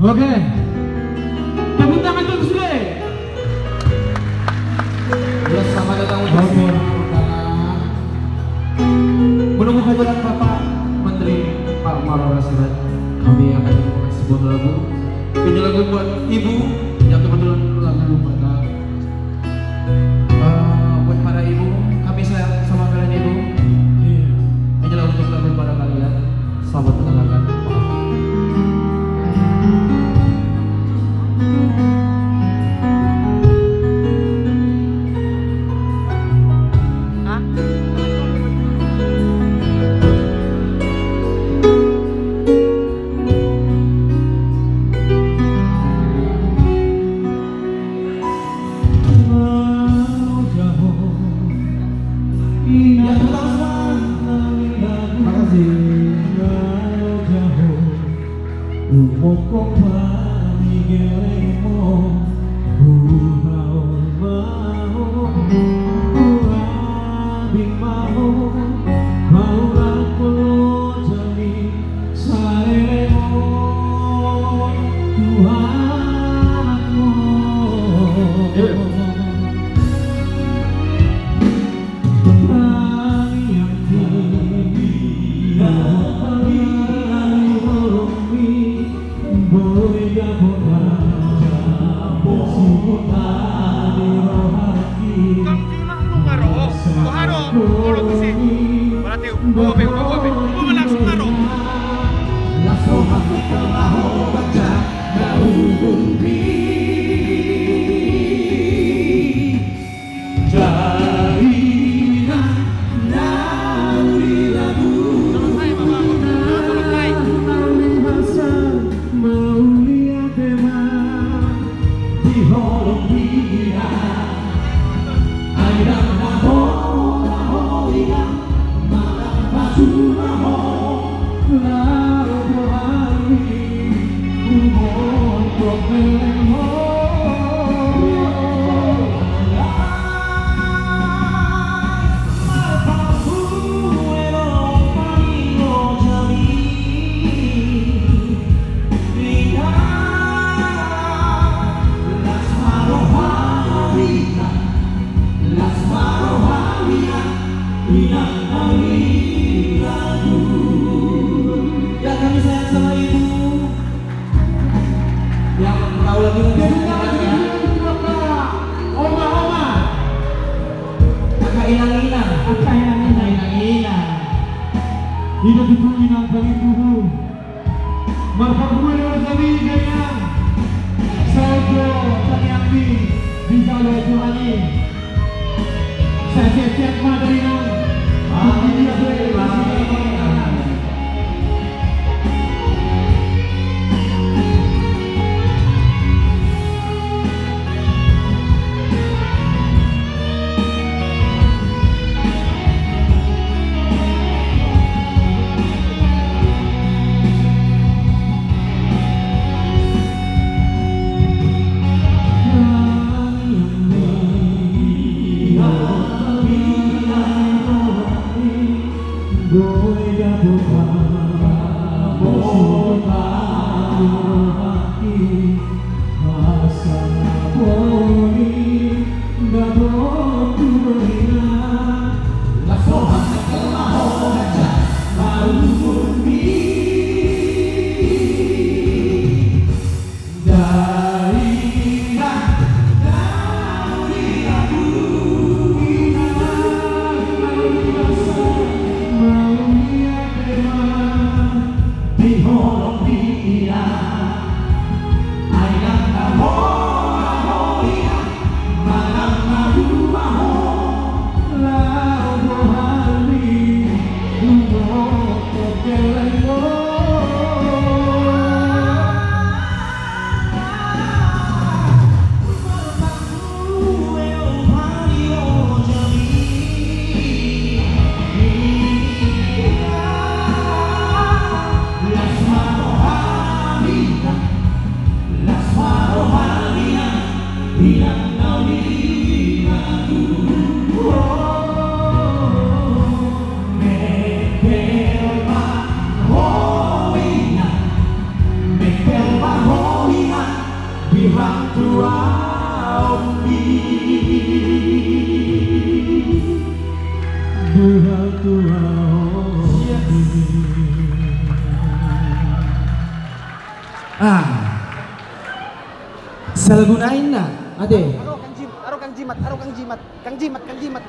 Oke. Tepuk tangan untuk Sule. Selamat datang untuk menunggu kehadiran Bapak Menteri Pak Marwah Rasidat. Kami akan membawakan sebuah lagu. Ini lagu buat Ibu yang kebetulan lagu pada buat para ibu. Kami sayang sama kalian ibu. Ini lagu untuk lagu pada kalian. Selamat mendengarkan. Hidup itu inang kali tubuh Marfak gue dengan kami dengan Sogo Tanyambi di Kalau Tuhani saya siap-siap madrinan dia Ayah, pihak tua umbi pihak tua umbi. Salagunain na, ade. Aro Kang Jimat, Kang Jimat.